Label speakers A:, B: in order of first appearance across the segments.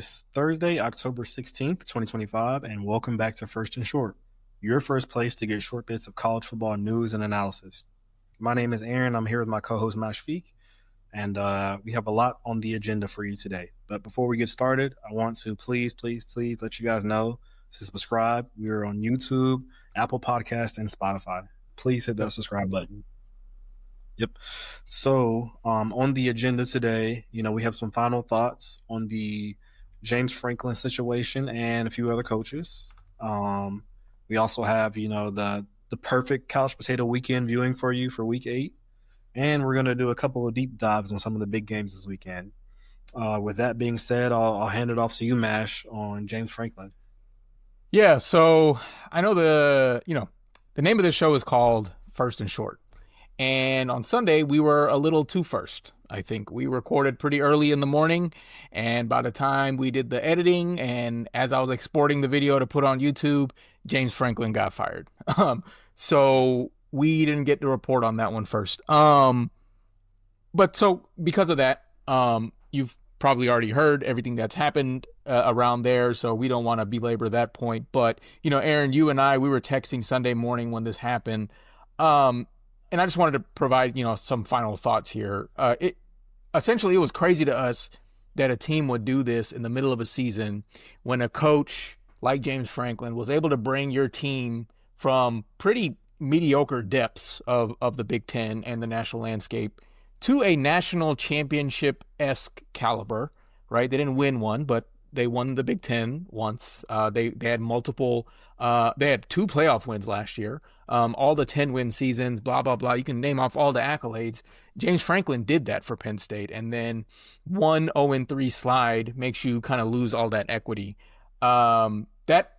A: is Thursday, October 16th, 2025, and welcome back to First and Short, your first place to get short bits of college football news and analysis. My name is Aaron. I'm here with my co-host Mashfik, and we have a lot on the agenda for you today. But before we get started, I want to please let you guys know to subscribe. We are on YouTube, Apple Podcasts, and Spotify. Please hit that subscribe button. Yep. So on the agenda today, we have some final thoughts on the James Franklin situation and a few other coaches. We also have, the perfect couch potato weekend viewing for you for week 8. And we're going to do a couple of deep dives on some of the big games this weekend. With that being said, I'll hand it off to you, Mash, on James Franklin.
B: Yeah, so I know the name of this show is called First and Short. And on Sunday, we were a little too first. I think we recorded pretty early in the morning. And by the time we did the editing and as I was exporting the video to put on YouTube, James Franklin got fired. So we didn't get to report on that one first. But so because of that, you've probably already heard everything that's happened around there. So we don't want to belabor that point. But, Aaron, you and I, we were texting Sunday morning when this happened. And I just wanted to provide, some final thoughts here. It was crazy to us that a team would do this in the middle of a season when a coach like James Franklin was able to bring your team from pretty mediocre depths of the Big Ten and the national landscape to a national championship-esque caliber, right? They didn't win one, but they won the Big Ten once. They had multiple. They had 2 playoff wins last year. All the 10-win seasons, blah, blah, blah. You can name off all the accolades. James Franklin did that for Penn State. And then 1 0-3 slide makes you kind of lose all that equity. That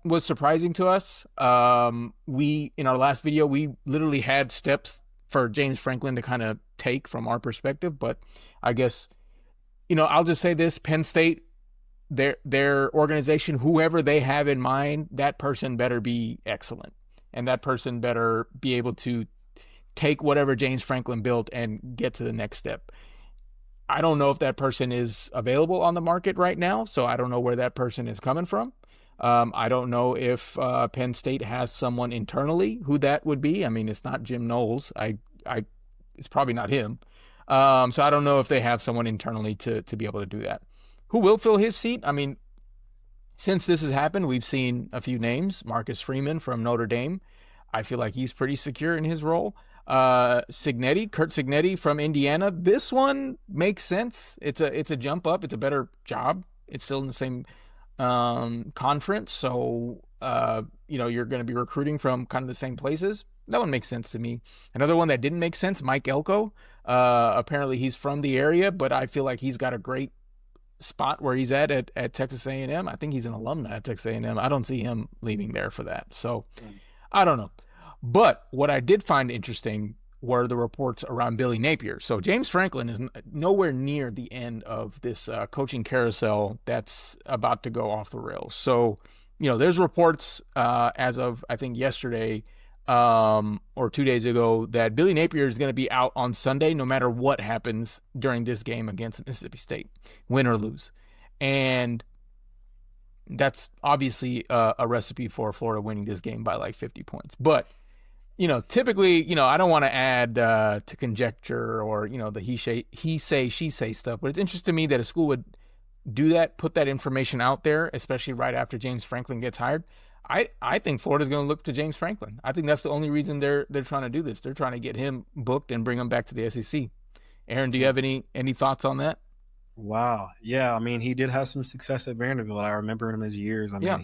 B: was surprising to us. In our last video, we literally had steps for James Franklin to kind of take from our perspective. But I guess, I'll just say this, Penn State, their organization, whoever they have in mind, that person better be excellent. And that person better be able to take whatever James Franklin built and get to the next step. I don't know if that person is available on the market right now, so I don't know where that person is coming from. I don't know if Penn State has someone internally who that would be. I mean, it's not Jim Knowles. It's probably not him. So I don't know if they have someone internally to be able to do that. Who will fill his seat? I mean, since this has happened, we've seen a few names. Marcus Freeman from Notre Dame. I feel like he's pretty secure in his role. Kurt Cignetti from Indiana. This one makes sense. It's a jump up. It's a better job. It's still in the same conference. So, you're going to be recruiting from kind of the same places. That one makes sense to me. Another one that didn't make sense, Mike Elko. Apparently he's from the area, but I feel like he's got a great spot where he's at Texas A&M. I think he's an alumni at Texas A&M. I don't see him leaving there for that. So I don't know. But what I did find interesting were the reports around Billy Napier. So James Franklin is nowhere near the end of this coaching carousel that's about to go off the rails. So, there's reports as of, I think, yesterday or 2 days ago that Billy Napier is going to be out on Sunday no matter what happens during this game against Mississippi State, win or lose. And that's obviously a recipe for Florida winning this game by like 50 points. But, typically, I don't want to add to conjecture or, the he say, she say stuff. But it's interesting to me that a school would do that, put that information out there, especially right after James Franklin gets hired. I think Florida's going to look to James Franklin. I think that's the only reason they're trying to do this. They're trying to get him booked and bring him back to the SEC. Aaron, do you have any thoughts on that?
A: Wow. Yeah, I mean, he did have some success at Vanderbilt. I remember him as years. I mean,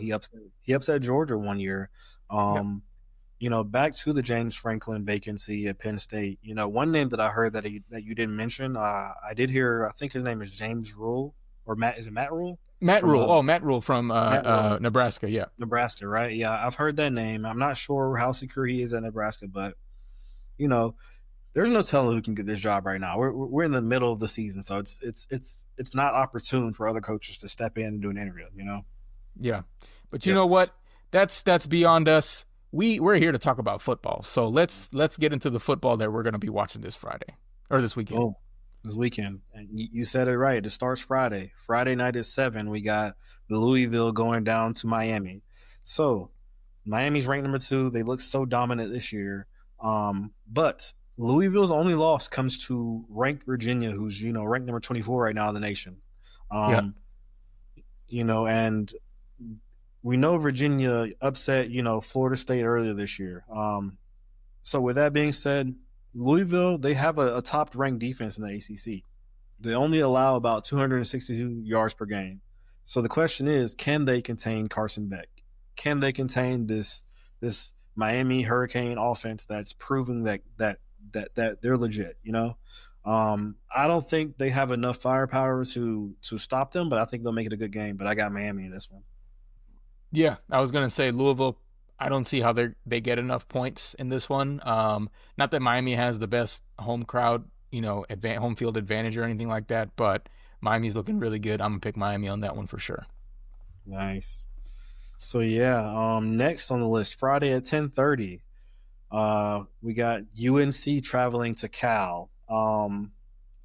A: he upset Georgia one year. Back to the James Franklin vacancy at Penn State. One name that I heard that you didn't mention, I did hear, I think his name is James Rule, or Matt, is it Matt Rule?
B: Matt Rule from Nebraska, yeah.
A: Nebraska, right? Yeah, I've heard that name. I'm not sure how secure he is at Nebraska, but, there's no telling who can get this job right now. We're in the middle of the season, so it's not opportune for other coaches to step in and do an interview,
B: Yeah, but you know what? That's beyond us. We're here to talk about football, so let's get into the football that we're going to be watching this Friday or this weekend.
A: this weekend. And you said it right. It starts Friday. Friday night at 7. We got Louisville going down to Miami. So Miami's ranked number 2. They look so dominant this year. But Louisville's only loss comes to ranked Virginia, who's ranked number 24 right now in the nation.
B: Yeah.
A: And we know Virginia upset Florida State earlier this year. So with that being said, Louisville, they have a top ranked defense in the ACC. They only allow about 262 yards per game. So the question is, can they contain Carson Beck? Can they contain this Miami Hurricane offense that's proving that they're legit? I don't think they have enough firepower to stop them, but I think they'll make it a good game. But I got Miami in this one.
B: Yeah, I was gonna say Louisville. I don't see how they get enough points in this one. Not that Miami has the best home crowd, home field advantage or anything like that, but Miami's looking really good. I'm gonna pick Miami on that one for sure.
A: Nice. So yeah, next on the list, Friday at 10:30, we got UNC traveling to Cal.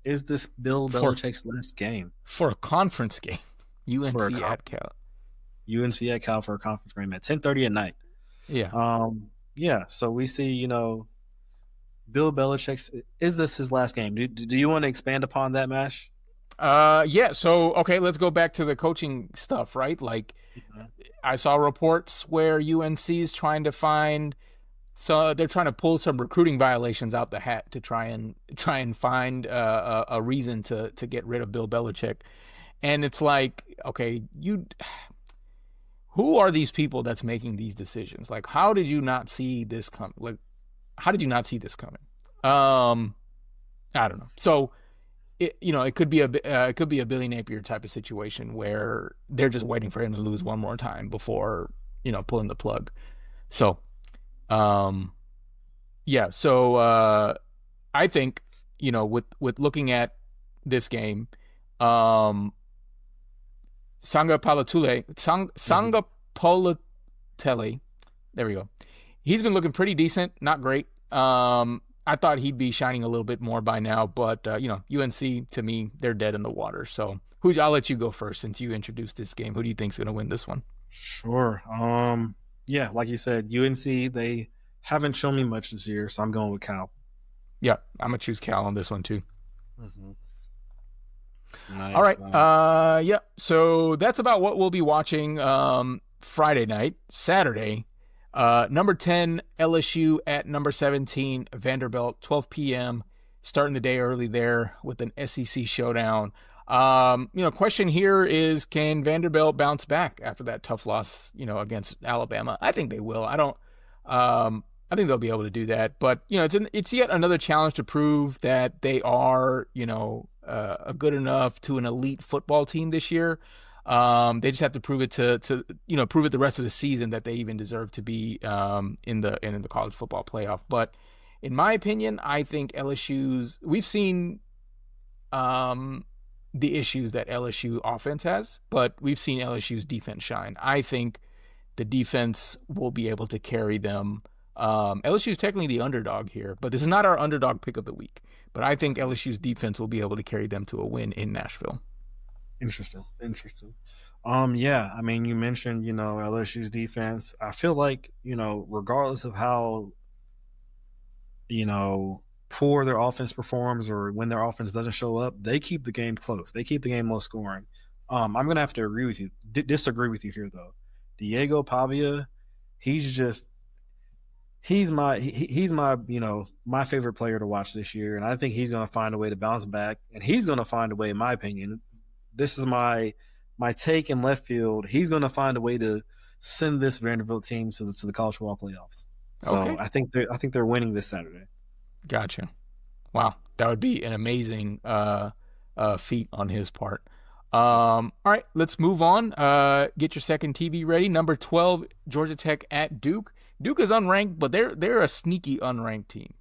A: Is this Bill Belichick's last game
B: for a conference game?
A: UNC
B: at Cal.
A: UNC at Cal for a conference game at 10:30 at night.
B: Yeah.
A: Yeah. So we see, Bill Belichick's. Is this his last game? Do you want to expand upon that, Mash?
B: Yeah. So okay, let's go back to the coaching stuff, right? Like, I saw reports where UNC is trying to find. So they're trying to pull some recruiting violations out the hat to try and find a reason to get rid of Bill Belichick, and it's like, okay, who are these people that's making these decisions? Like, how did you not see this coming? Like, how did you not see this coming? I don't know. So, it could be a Billy Napier type of situation where they're just waiting for him to lose one more time before pulling the plug. So, yeah. So I think with looking at this game, Sanga Palatelli, there we go. He's been looking pretty decent, not great. I thought he'd be shining a little bit more by now, but UNC, to me, they're dead in the water. So I'll let you go first since you introduced this game. Who do you think's going to win this one?
A: Sure. Yeah, like you said, UNC, they haven't shown me much this year, so I'm going with Cal.
B: Yeah, I'm going to choose Cal on this one too.
A: Mm-hmm. Nice.
B: All right. Yeah. So that's about what we'll be watching Friday night. Saturday, number 10 LSU at number 17 Vanderbilt, 12 p.m. Starting the day early there with an SEC showdown. Question here is, can Vanderbilt bounce back after that tough loss, against Alabama? I think they will. I think they'll be able to do that. But, it's yet another challenge to prove that they are, a good enough to an elite football team this year. They just have to prove it to prove it the rest of the season that they even deserve to be in the college football playoff. But in my opinion, I think we've seen the issues that LSU offense has, but we've seen LSU's defense shine. I think the defense will be able to carry them. LSU is technically the underdog here, but this is not our underdog pick of the week. But I think LSU's defense will be able to carry them to a win in Nashville.
A: Interesting. Yeah, I mean, you mentioned, LSU's defense. I feel like, regardless of how, poor their offense performs or when their offense doesn't show up, they keep the game close. They keep the game low scoring. I'm going to have to agree with you, disagree with you here, though. Diego Pavia, he's my my favorite player to watch this year, and I think he's going to find a way to bounce back, and he's going to find a way, in my opinion. This is my take in left field. He's going to find a way to send this Vanderbilt team to the college football playoffs. So okay. I think they're winning this Saturday.
B: Gotcha. Wow, that would be an amazing feat on his part. All right, let's move on. Get your second TV ready. Number 12, Georgia Tech at Duke. Duke is unranked, but they're a sneaky unranked team.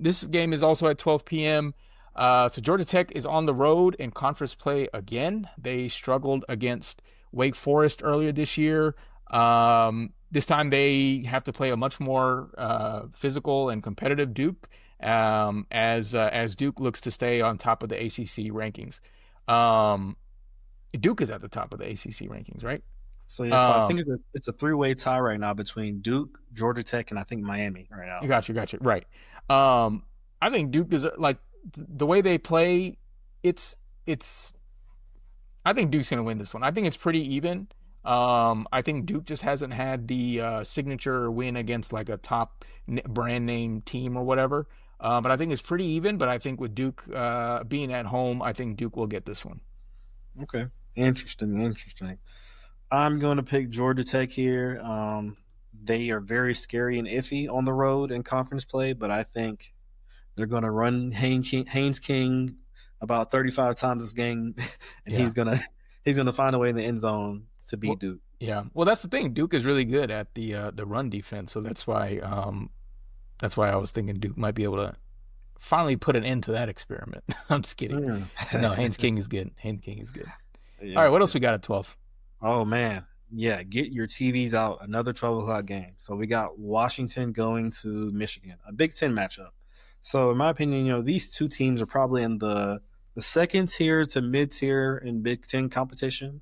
B: This game is also at 12 p.m. So Georgia Tech is on the road in conference play again. They struggled against Wake Forest earlier this year. This time they have to play a much more physical and competitive Duke. as Duke looks to stay on top of the ACC rankings. Um, Duke is at the top of the ACC rankings, right?
A: So it's I
B: Um,
A: think it's a three-way tie right now between Duke, Georgia Tech, and I think Miami right now.
B: got you, right. Um, I think Duke is like the way they play. It's I think Duke's going to win this one. I think it's pretty even. I think Duke just hasn't had the signature win against like a top brand name team or whatever. But I think it's pretty even. But I think with Duke being at home, I think Duke will get this one.
A: Okay, interesting, interesting. I'm going to pick Georgia Tech here. They are very scary and iffy on the road in conference play, but I think they're going to run Haynes King about 35 times this game, and
B: Yeah.
A: he's gonna find a way in the end zone to beat
B: Well,
A: Duke.
B: yeah. Well, that's the thing. Duke is really good at the run defense, so that's why I was thinking Duke might be able to finally put an end to that experiment. I'm just kidding.
A: Mm.
B: But no, Haynes King is good. Haynes King is good. All right,
A: Yep,
B: what else
A: yep.
B: we got at 12?
A: Oh man, yeah. Get your TVs out. Another 12 o'clock game. So we got Washington going to Michigan, a Big Ten matchup. So in my opinion, these two teams are probably in the second tier to mid tier in Big Ten competition.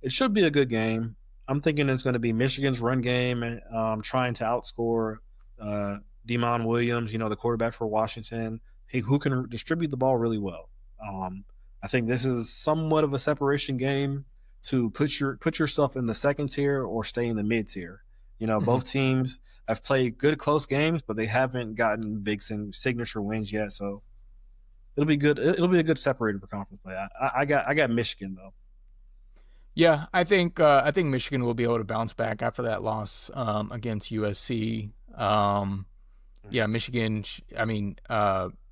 A: It should be a good game. I'm thinking it's going to be Michigan's run game, trying to outscore uh, Demon Williams, the quarterback for Washington, who can distribute the ball really well. Um, I think this is somewhat of a separation game to put yourself in the second tier or stay in the mid tier.
B: Mm-hmm.
A: Both teams have played good close games, but they haven't gotten big signature wins yet. So it'll be good. It'll be a good separator for conference play. I got Michigan though.
B: Yeah, I think Michigan will be able to bounce back after that loss against USC. Yeah, Michigan. I mean,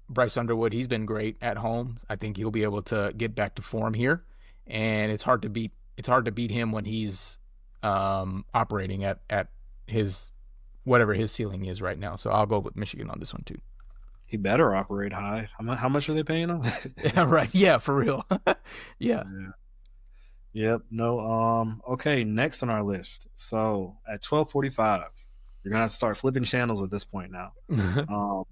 B: Bryce Underwood, he's been great at home. I think he'll be able to get back to form here, and it's hard to beat. It's hard to beat him when he's operating at his whatever his ceiling is right now. So I'll go with Michigan on this one too.
A: He better operate high. How much are they paying him?
B: Yeah, right. Yeah, for real. Yeah.
A: Yeah. Yep. No. Okay. Next on our list. So at 12:45, you're gonna have to start flipping channels at this point now. Um,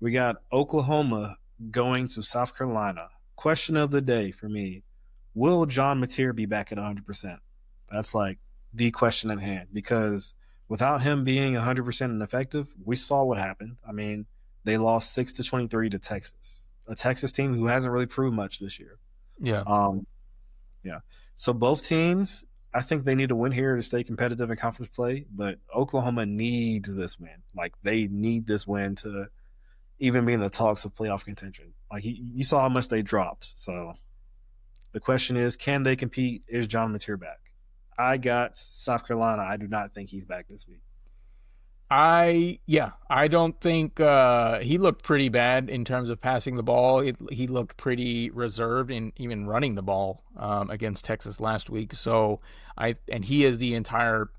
A: we got Oklahoma going to South Carolina. Question of the day for me: will John Mateer be back at 100%? That's like the question at hand because without him being 100% ineffective, we saw what happened. I mean, they lost 6-23 to Texas, a Texas team who hasn't really proved much this year.
B: Yeah.
A: Um, yeah. So both teams, I think they need to win here to stay competitive in conference play, but Oklahoma needs this win. Like they need this win to even be in the talks of playoff contention. Like you saw how much they dropped. So the question is, can they compete? Is John Mateer back? I got South Carolina. I do not think he's back this week.
B: I don't think he looked pretty bad in terms of passing the ball. He looked pretty reserved in even running the ball against Texas last week. So and he is the entire.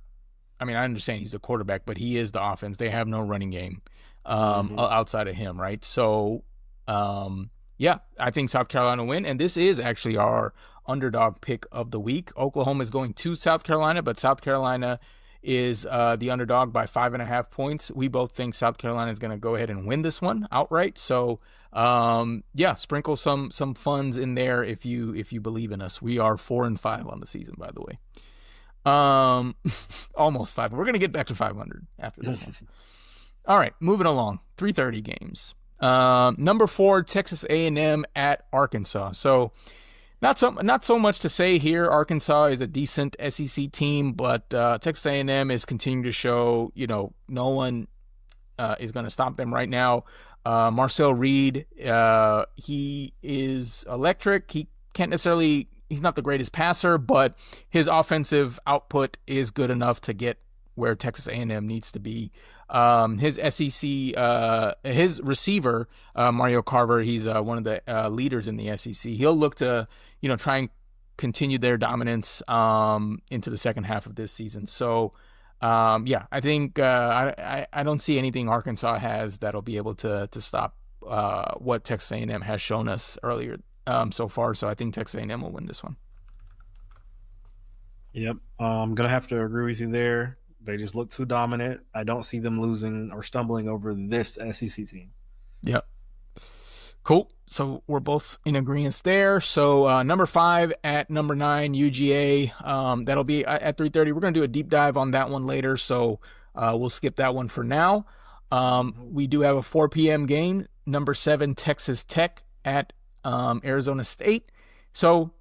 B: I mean, I understand he's the quarterback, but he is the offense. They have no running game
A: Mm-hmm.
B: outside of him, right? So yeah, I think South Carolina win, and this is actually our underdog pick of the week. Oklahoma is going to South Carolina, but South Carolina is the underdog by 5.5 points. We both think South Carolina is going to go ahead and win this one outright. So, yeah, sprinkle some funds in there if you believe in us. We are 4-5 on the season, by the way. Almost five. We're going to get back to 500 after this one. All right, moving along. 3:30 games. Number 4, Texas A&M at Arkansas. So not so much to say here. Arkansas is a decent SEC team, but Texas A&M is continuing to show, no one is going to stop them right now. Marcel Reed, he is electric. He can't necessarily. He's not the greatest passer, but his offensive output is good enough to get where Texas A&M needs to be. His SEC, his receiver, Mario Carver, he's one of the leaders in the SEC. He'll look to, try and continue their dominance into the second half of this season. So, yeah, I think I don't see anything Arkansas has that'll be able to stop what Texas A&M has shown us earlier so far. So I think Texas A&M will win this one.
A: Yep. I'm gonna have to agree with you there. They just look too dominant. I don't see them losing or stumbling over this SEC team.
B: Yep. Cool. So we're both in agreement there. So number 5 at number 9, UGA. That'll be at 3:30. We're going to do a deep dive on that one later. So we'll skip that one for now. We do have a 4 p.m. game. Number 7, Texas Tech at Arizona State. So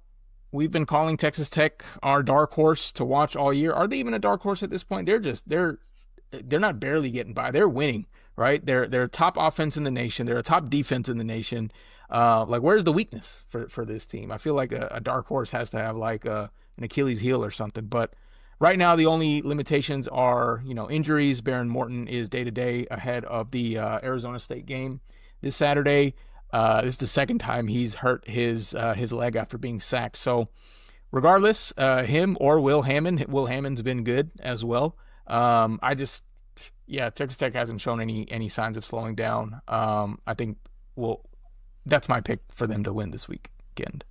B: we've been calling Texas Tech our dark horse to watch all year. Are they even a dark horse at this point? They're not barely getting by. They're winning, right? They're a top offense in the nation. They're a top defense in the nation. Like, where's the weakness for this team? I feel like a dark horse has to have like an Achilles heel or something. But right now, the only limitations are, injuries. Baron Morton is day-to-day ahead of the Arizona State game this Saturday. This is the second time he's hurt his leg after being sacked. So regardless, him or Will Hammond. Will Hammond's been good as well. Texas Tech hasn't shown any signs of slowing down. I think that's my pick for them to win this weekend.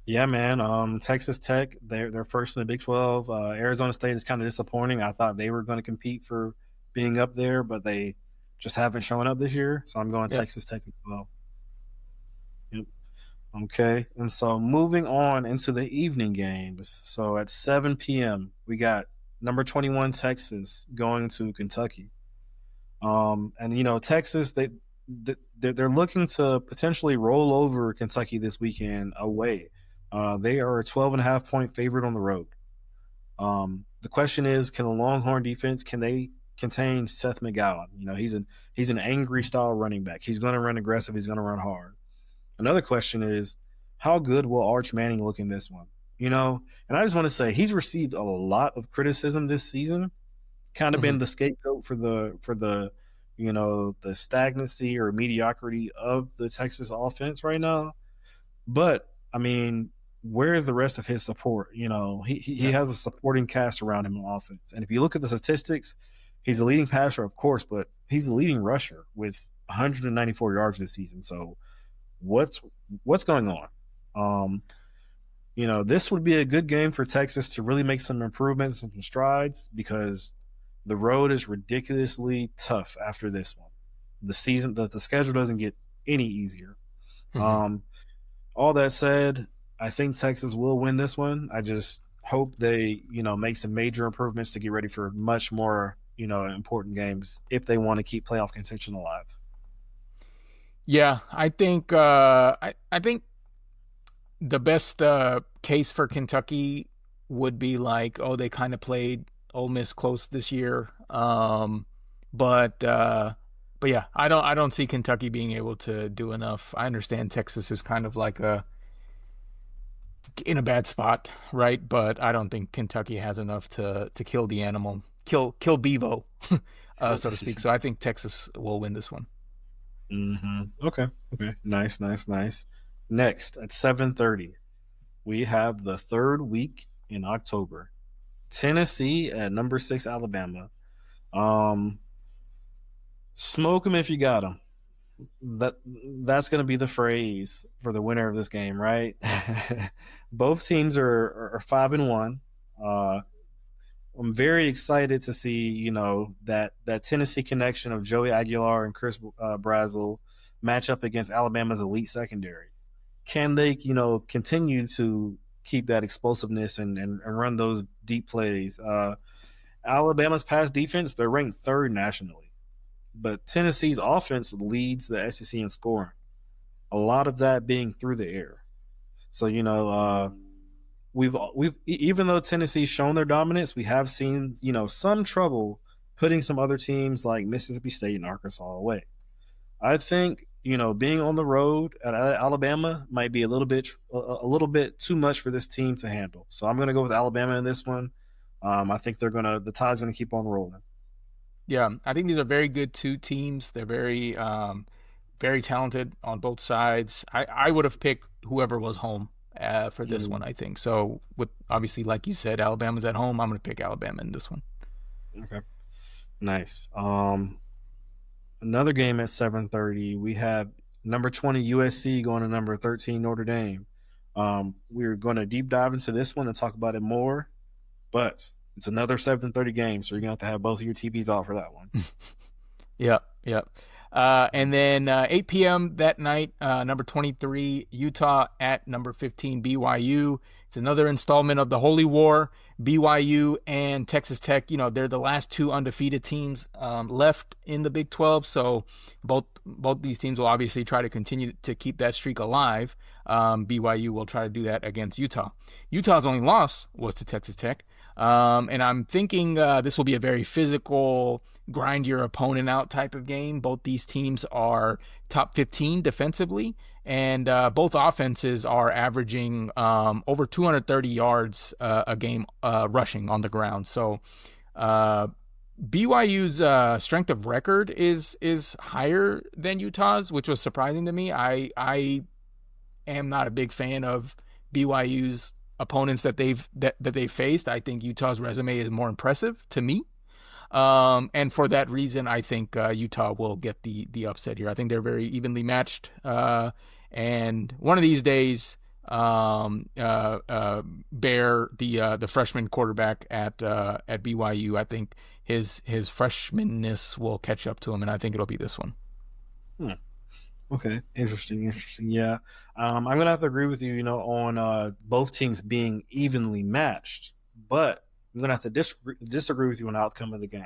A: Yeah, man. Texas Tech, they're first in the Big 12. Arizona State is kind of disappointing. I thought they were going to compete for being up there, but they just haven't shown up this year. So I'm going Texas Tech as well. Yep. Okay. And so moving on into the evening games. So at 7 p.m., we got number 21 Texas going to Kentucky. Texas, they're looking to potentially roll over Kentucky this weekend away. They are a 12.5-point favorite on the road. The question is, can the Longhorn defense, can they contain Seth McGowan? He's an angry style running back. He's going to run aggressive. He's going to run hard. Another question is, how good will Arch Manning look in this one? And I just want to say he's received a lot of criticism this season, kind of been the scapegoat for the the stagnancy or mediocrity of the Texas offense right now. But I mean, where is the rest of his support? He has a supporting cast around him on offense. And if you look at the statistics, he's the leading passer, of course, but he's the leading rusher with 194 yards this season. So what's going on? This would be a good game for Texas to really make some improvements and some strides, because the road is ridiculously tough after this one. The schedule doesn't get any easier. All that said, I think Texas will win this one. I just hope they, make some major improvements to get ready for much more, important games if they want to keep playoff contention alive.
B: Yeah, I think I think the best case for Kentucky would be like, they kind of played Ole Miss close this year, but yeah, I don't see Kentucky being able to do enough. I understand Texas is kind of like in a bad spot, right? But I don't think Kentucky has enough to kill the animal, kill Bevo, so to speak. So I think Texas will win this one.
A: Okay. Nice. Next, at 7:30, we have the third week in October. Tennessee at number 6 Alabama. Smoke them if you got them. That's going to be the phrase for the winner of this game, right? Both teams are 5-1. I'm very excited to see, that Tennessee connection of Joey Aguilar and Chris Brazzell match up against Alabama's elite secondary. Can they, continue to keep that explosiveness and run those deep plays? Alabama's pass defense, they're ranked 3rd nationally, but Tennessee's offense leads the SEC in scoring. A lot of that being through the air. So, we've even though Tennessee's shown their dominance, we have seen, some trouble putting some other teams like Mississippi State and Arkansas away. I think, being on the road at Alabama might be a little bit too much for this team to handle. So I'm going to go with Alabama in this one. I think the tide's going to keep on rolling.
B: Yeah, I think these are very good two teams. They're very, very talented on both sides. I would have picked whoever was home for this one, I think. So with obviously, like you said, Alabama's at home. I'm going to pick Alabama in this one.
A: Okay, nice. Another game at 7:30. We have number 20 USC going to number 13 Notre Dame. We're going to deep dive into this one and talk about it more. But It's another 7:30 game, so you're gonna have both of your TVs off for that one.
B: Yep, yep. And then 8 p.m. that night, number 23, Utah at number 15, BYU. It's another installment of the Holy War. BYU and Texas Tech, they're the last two undefeated teams left in the Big 12. So both these teams will obviously try to continue to keep that streak alive. BYU will try to do that against Utah. Utah's only loss was to Texas Tech. And I'm thinking this will be a very physical, grind your opponent out type of game. Both these teams are top 15 defensively, and both offenses are averaging over 230 yards a game rushing on the ground. So BYU's strength of record is higher than Utah's, which was surprising to me. I am not a big fan of BYU's opponents that they've faced. I think Utah's resume is more impressive to me. And for that reason, I think Utah will get the upset here. I think they're very evenly matched. And one of these days, Bear, the freshman quarterback at BYU, I think his freshmanness will catch up to him, and I think it'll be this one.
A: Okay, interesting. Yeah, I'm gonna have to agree with you, on both teams being evenly matched, but I'm gonna have to disagree with you on the outcome of the game.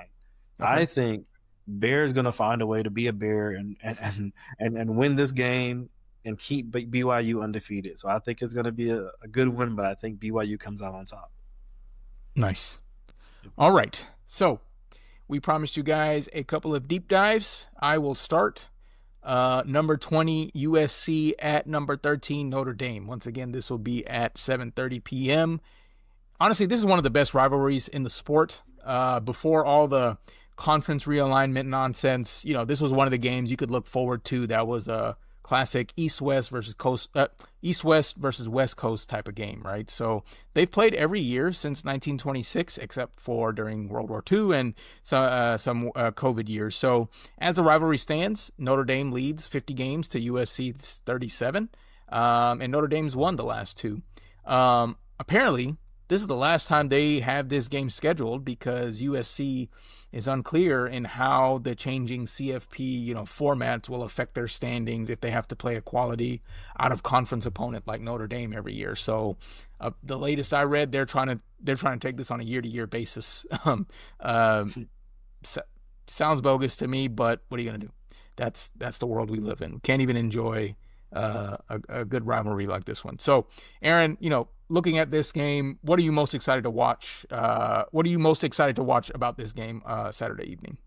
B: Okay.
A: I think Bear's gonna find a way to be a Bear and win this game and keep BYU undefeated. So I think it's gonna be a good win, but I think BYU comes out on top.
B: Nice. All right, so we promised you guys a couple of deep dives. I will start. Number 20 USC at number 13 Notre Dame. Once again, this will be at 7:30 p.m. Honestly, this is one of the best rivalries in the sport. Before all the conference realignment nonsense, this was one of the games you could look forward to. That was a classic East-West versus West Coast type of game, right? So they've played every year since 1926, except for during World War II and some COVID years. So as the rivalry stands, Notre Dame leads 50 games to USC's 37, and Notre Dame's won the last two. Apparently, this is the last time they have this game scheduled because USC is unclear in how the changing CFP, formats will affect their standings if they have to play a quality out-of-conference opponent like Notre Dame every year. So, the latest I read, they're trying to take this on a year-to-year basis. Sounds bogus to me, but what are you gonna do? That's the world we live in. Can't even enjoy a good rivalry like this one. So, Aaron, looking at this game, what are you most excited to watch? What are you most excited to watch about this game Saturday evening?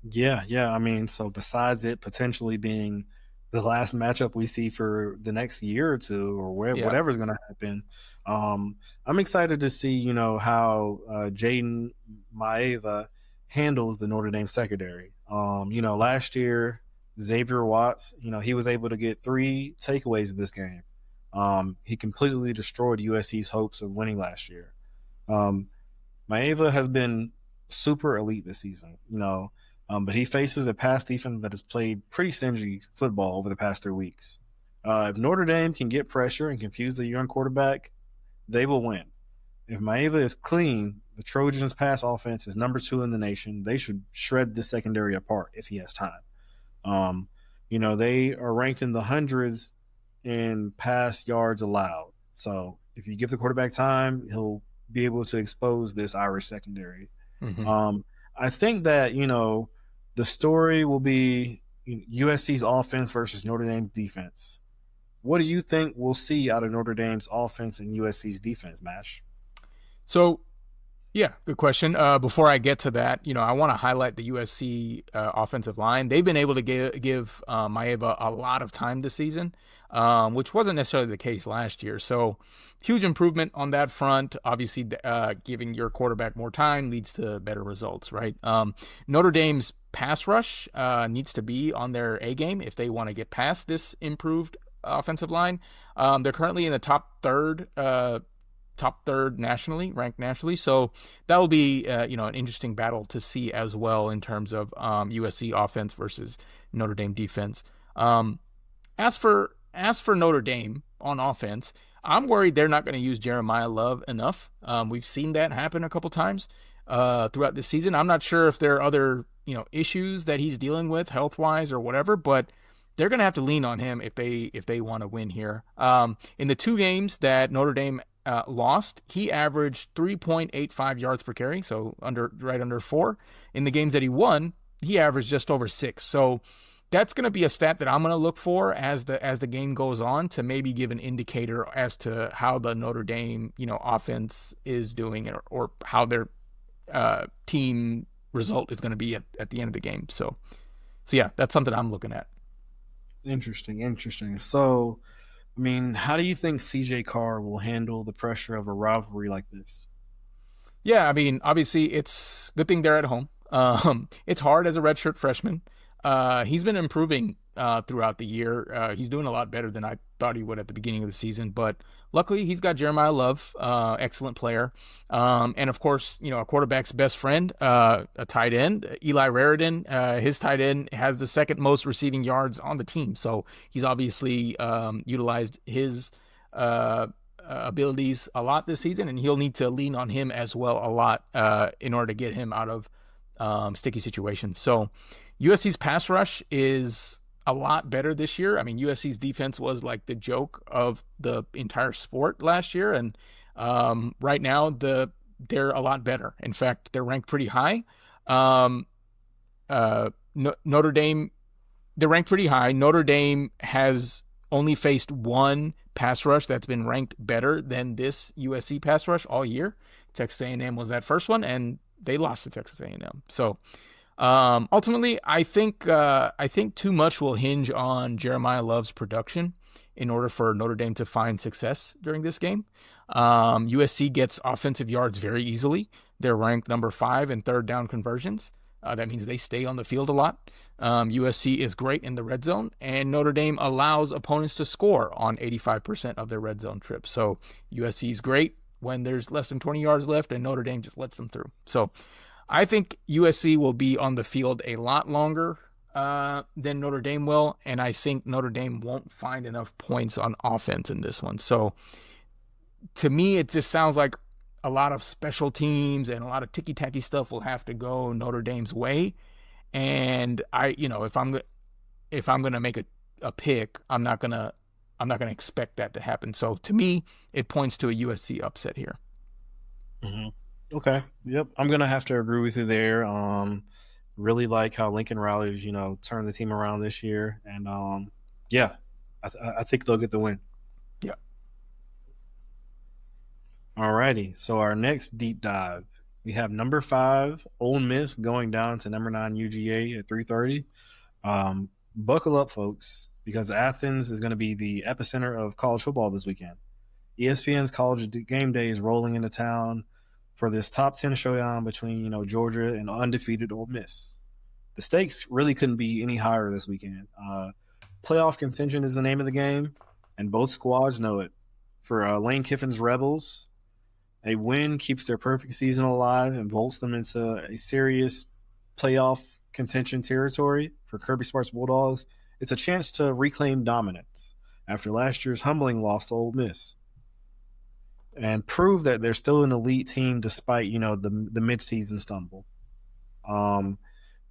A: Yeah. I mean, so besides it potentially being the last matchup we see for the next year or two, or whatever's going to happen, I'm excited to see, how Jaden Maeva handles the Notre Dame secondary. Last year, Xavier Watts, he was able to get 3 takeaways in this game. He completely destroyed USC's hopes of winning last year. Maeva has been super elite this season, but he faces a pass defense that has played pretty stingy football over the past 3 weeks. If Notre Dame can get pressure and confuse the young quarterback, they will win. If Maeva is clean, the Trojans' pass offense is number 2 in the nation. They should shred the secondary apart if he has time. They are ranked in the hundreds in pass yards allowed. So if you give the quarterback time, he'll be able to expose this Irish secondary.
B: Mm-hmm.
A: I think that, the story will be USC's offense versus Notre Dame's defense. What do you think we'll see out of Notre Dame's offense and USC's defense, Mash?
B: So, yeah, good question. Before I get to that, I want to highlight the USC offensive line. They've been able to give Maeva a lot of time this season, which wasn't necessarily the case last year. So, huge improvement on that front. Obviously, giving your quarterback more time leads to better results, right? Notre Dame's pass rush needs to be on their A game if they want to get past this improved offensive line. They're currently in the top third nationally, ranked nationally. So that will be, an interesting battle to see as well in terms of USC offense versus Notre Dame defense. As for Notre Dame on offense, I'm worried they're not going to use Jeremiah Love enough. We've seen that happen a couple times throughout this season. I'm not sure if there are other issues that he's dealing with health wise or whatever, but they're going to have to lean on him if they want to win here. In the two games that Notre Dame lost, he averaged 3.85 yards per carry, so right under 4. In the games that he won, he averaged just over 6. So that's going to be a stat that I'm going to look for as the game goes on to maybe give an indicator as to how the Notre Dame offense is doing, or how their team result is going to be at the end of the game. So yeah, that's something I'm looking at.
A: Interesting. So, I mean, how do you think CJ Carr will handle the pressure of a rivalry like this?
B: Yeah, I mean, obviously it's a good thing they're at home. It's hard as a redshirt freshman. He's been improving throughout the year. He's doing a lot better than I thought he would at the beginning of the season. But luckily, he's got Jeremiah Love, excellent player. And of course, a quarterback's best friend, a tight end, Eli Raridan. His tight end has the second most receiving yards on the team. So he's obviously utilized his abilities a lot this season, and he'll need to lean on him as well a lot in order to get him out of sticky situations. So USC's pass rush is a lot better this year. I mean, USC's defense was like the joke of the entire sport last year, and right now they're a lot better. In fact, they're ranked pretty high. Notre Dame, they're ranked pretty high. Notre Dame has only faced one pass rush that's been ranked better than this USC pass rush all year. Texas A&M was that first one, and they lost to Texas A&M. So ultimately, I think too much will hinge on Jeremiah Love's production in order for Notre Dame to find success during this game. USC gets offensive yards very easily. They're ranked number 5 in third down conversions. That means they stay on the field a lot. USC is great in the red zone, and Notre Dame allows opponents to score on 85% of their red zone trips. So USC is great when there's less than 20 yards left, and Notre Dame just lets them through. So I think USC will be on the field a lot longer than Notre Dame will, and I think Notre Dame won't find enough points on offense in this one. So to me, it just sounds like a lot of special teams and a lot of ticky-tacky stuff will have to go Notre Dame's way. And if I'm gonna make a pick, I'm not gonna expect that to happen. So to me, it points to a USC upset here.
A: Mm-hmm. Okay. Yep. I'm gonna have to agree with you there. Really like how Lincoln Riley's, turned the team around this year, and yeah, I think they'll get the win.
B: Yeah.
A: Alrighty. So our next deep dive, we have number 5 Ole Miss going down to number 9 UGA at 3:30. Buckle up, folks, because Athens is going to be the epicenter of college football this weekend. ESPN's College Game Day is rolling into town for this top 10 showdown between, Georgia and undefeated Ole Miss. The stakes really couldn't be any higher this weekend. Playoff contention is the name of the game, and both squads know it. For Lane Kiffin's Rebels, a win keeps their perfect season alive and vaults them into a serious playoff contention territory. For Kirby Smart's Bulldogs, it's a chance to reclaim dominance after last year's humbling loss to Ole Miss, and prove that they're still an elite team despite, the mid-season stumble. The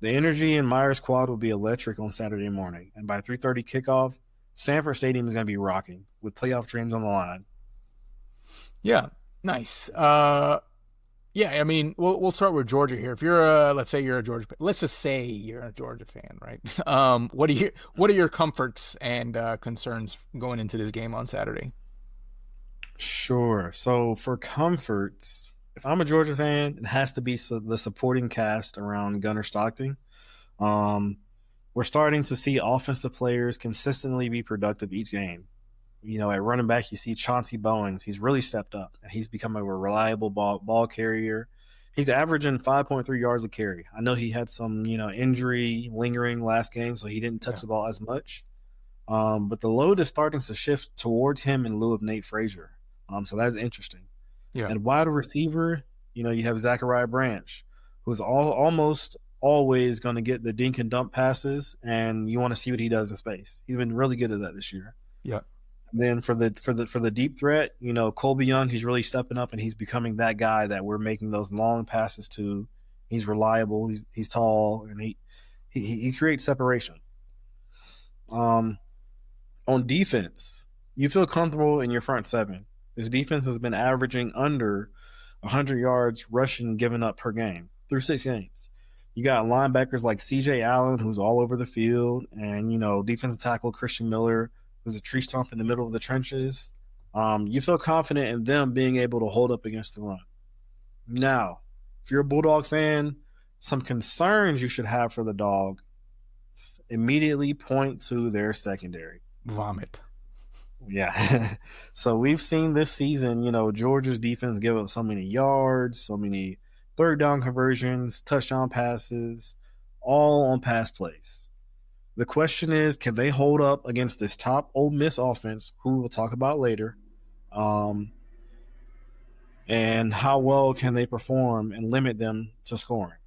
A: energy in Myers Quad will be electric on Saturday morning, and by 3:30 kickoff, Sanford Stadium is going to be rocking with playoff dreams on the line.
B: Yeah, nice. Yeah, I mean, we'll start with Georgia here. If you're let's say you're a Georgia, let's just say you're a Georgia fan, right? What are your comforts and concerns going into this game on Saturday?
A: Sure. So for comforts, if I'm a Georgia fan, it has to be the supporting cast around Gunnar Stockton. We're starting to see offensive players consistently be productive each game. At running back, you see Chauncey Bowens. He's really stepped up, and he's become a reliable ball carrier. He's averaging 5.3 yards a carry. I know he had some, injury lingering last game, so he didn't touch the ball as much. But the load is starting to shift towards him in lieu of Nate Frazier. So that's interesting.
B: Yeah.
A: And wide receiver, you have Zachariah Branch, who's almost always going to get the dink and dump passes, and you want to see what he does in space. He's been really good at that this year.
B: Yeah.
A: And then for the deep threat, Colby Young, he's really stepping up and he's becoming that guy that we're making those long passes to. He's reliable. He's tall and he creates separation. Um, on defense, you feel comfortable in your front seven. This defense has been averaging under 100 yards rushing given up per game through 6 games. You got linebackers like C.J. Allen, who's all over the field, and defensive tackle Christian Miller, who's a tree stump in the middle of the trenches. You feel confident in them being able to hold up against the run. Now, if you're a Bulldog fan, some concerns you should have for the Dogs immediately point to their secondary.
B: Vomit.
A: Yeah. So we've seen this season, Georgia's defense give up so many yards, so many third down conversions, touchdown passes, all on pass plays. The question is, can they hold up against this top Ole Miss offense, who we'll talk about later? And how well can they perform and limit them to scoring?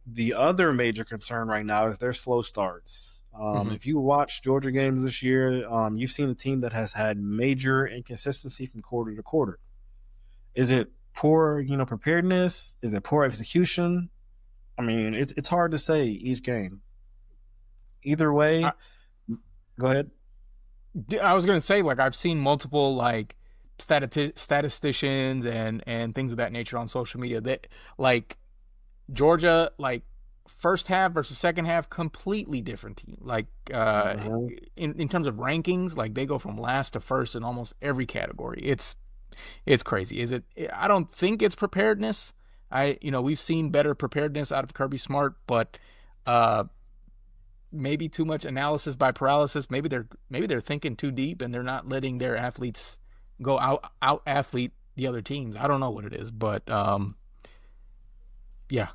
A: The other major concern right now is their slow starts. If you watch Georgia games this year, you've seen a team that has had major inconsistency from quarter to quarter. Is it poor, preparedness? Is it poor execution? I mean, it's hard to say each game. Either way, go ahead.
B: I was going to say, I've seen multiple statisticians and things of that nature on social media that Georgia, first half versus second half, completely different team. In terms of rankings, they go from last to first in almost every category. It's crazy. Is it? I don't think it's preparedness. We've seen better preparedness out of Kirby Smart, but maybe too much analysis by paralysis. Maybe they're thinking too deep and they're not letting their athletes go out athlete the other teams. I don't know what it is, but yeah,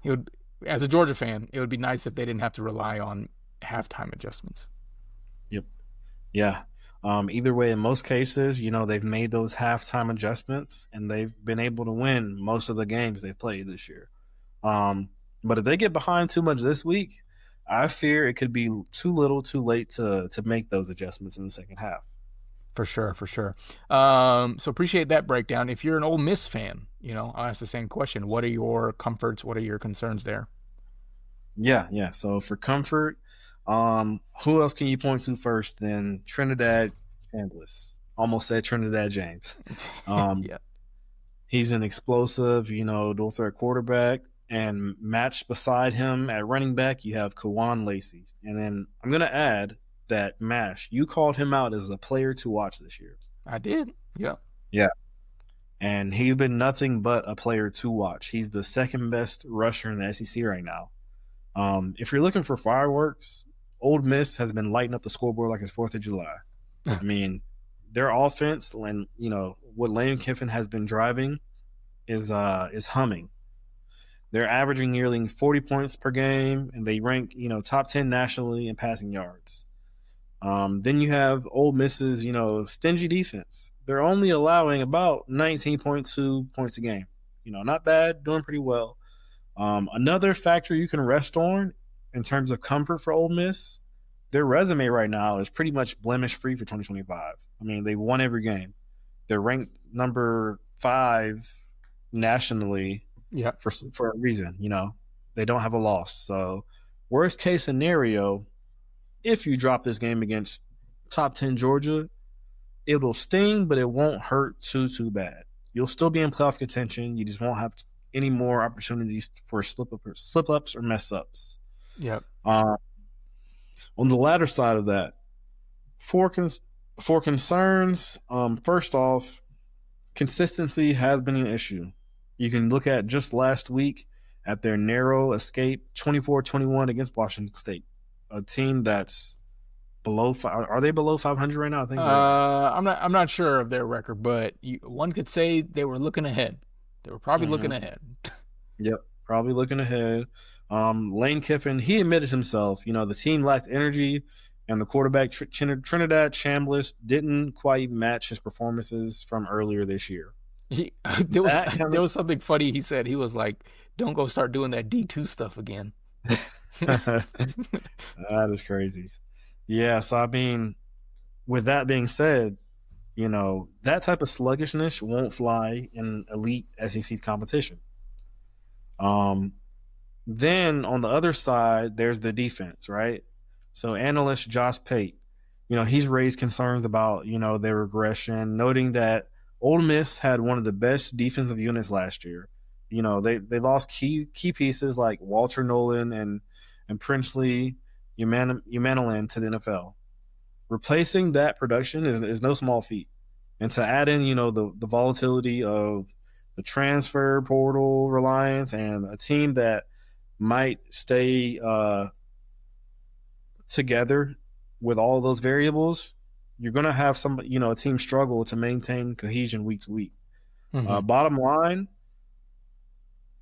B: as a Georgia fan, it would be nice if they didn't have to rely on halftime adjustments.
A: Yep. Yeah. Either way, in most cases, they've made those halftime adjustments and they've been able to win most of the games they've played this year. But if they get behind too much this week, I fear it could be too little too late to make those adjustments in the second half.
B: For sure. So appreciate that breakdown. If you're an Ole Miss fan, I'll ask the same question. What are your comforts? What are your concerns there?
A: Yeah. So for comfort, who else can you point to first than Trinidad Chambliss? Almost said Trinidad James.
B: Yeah.
A: He's an explosive, dual threat quarterback. And matched beside him at running back, you have Kawan Lacey. And then I'm going to add that, Mash, you called him out as a player to watch this year.
B: I did. Yeah.
A: Yeah. And he's been nothing but a player to watch. He's the second best rusher in the SEC right now. If you're looking for fireworks, Ole Miss has been lighting up the scoreboard like it's 4th of July. I mean, their offense and, what Lane Kiffin has been driving is humming. They're averaging nearly 40 points per game, and they rank, top 10 nationally in passing yards. Then you have Ole Miss's, stingy defense. They're only allowing about 19.2 points a game. Not bad, doing pretty well. Another factor you can rest on in terms of comfort for Ole Miss, their resume right now is pretty much blemish-free for 2025. I mean, they won every game. They're ranked number 5 nationally.
B: Yeah,
A: for a reason, they don't have a loss. So, worst case scenario, if you drop this game against top 10 Georgia, it'll sting, but it won't hurt too bad. You'll still be in playoff contention. You just won't have any more opportunities for slip-ups or mess-ups.
B: Yep.
A: On the latter side of that, for concerns, first off, consistency has been an issue. You can look at just last week at their narrow escape 24-21 against Washington State, a team that's below are they below 500 right now? I think
B: I'm not sure of their record, but one could say they were looking ahead. They were probably looking ahead.
A: Yep, probably looking ahead. Lane Kiffin, he admitted himself, the team lacked energy and the quarterback Trinidad Chambliss didn't quite match his performances from earlier this year.
B: There was something funny he said. He was like, "Don't go start doing that D2 stuff again."
A: That is crazy. Yeah, so I mean, with that being said, That type of sluggishness won't fly in elite SEC competition. Um, then on the other side, there's the defense, right? So analyst Josh Pate, he's raised concerns about, their regression, noting that Ole Miss had one of the best defensive units last year. They lost key pieces like Walter Nolan and Princely Umanalin to the NFL. Replacing that production is no small feat. And to add in, the volatility of the transfer portal reliance and a team that might stay together with all those variables, you're going to have a team struggle to maintain cohesion week to week.
B: Mm-hmm.
A: Bottom line,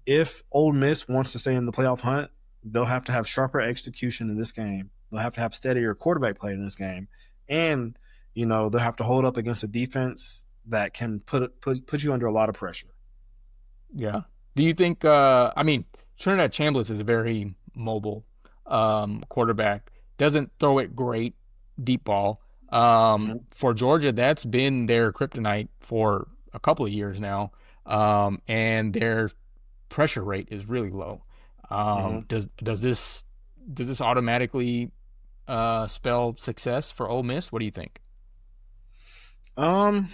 A: if Ole Miss wants to stay in the playoff hunt, they'll have to have sharper execution in this game. They'll have to have steadier quarterback play in this game. And, they'll have to hold up against a defense that can put you under a lot of pressure.
B: Yeah. Do you think, Trinidad Chambliss is a very mobile quarterback. Doesn't throw it great, deep ball. For Georgia, that's been their kryptonite for a couple of years now. And their pressure rate is really low. Does this automatically spell success for Ole Miss? What do you think?
A: I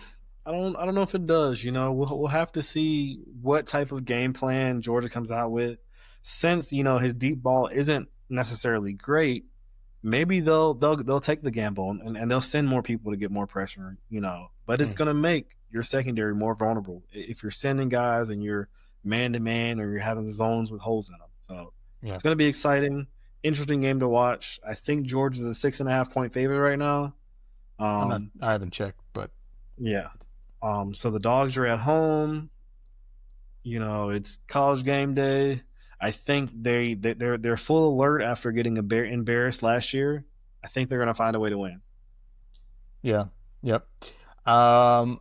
A: don't know if it does. We'll have to see what type of game plan Georgia comes out with. Since his deep ball isn't necessarily great, maybe they'll take the gamble and they'll send more people to get more pressure. But it's gonna make your secondary more vulnerable if you're sending guys and you're man to man or you're having zones with holes in them. So It's gonna be exciting, interesting game to watch. I think Georgia's a 6.5-point favorite right now.
B: I haven't checked, but
A: yeah. So the Dogs are at home. It's college game day. I think they're full alert after getting embarrassed last year. I think they're going to find a way to win.
B: Yeah. Yep. I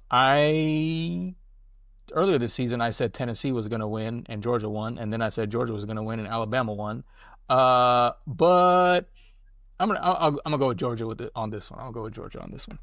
B: earlier this season I said Tennessee was going to win and Georgia won, and then I said Georgia was going to win and Alabama won. But I'm gonna go with Georgia on this one. I'll go with Georgia on this one.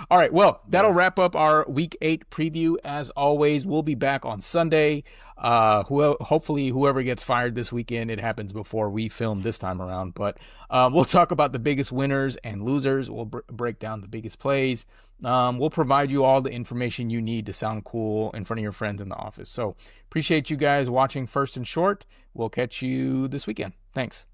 B: All right. Well, that'll wrap up our Week 8 preview. As always, we'll be back on Sunday. Hopefully, whoever gets fired this weekend, it happens before we film this time around. But we'll talk about the biggest winners and losers. We'll break down the biggest plays. We'll provide you all the information you need to sound cool in front of your friends in the office. So appreciate you guys watching First and Short. We'll catch you this weekend. Thanks.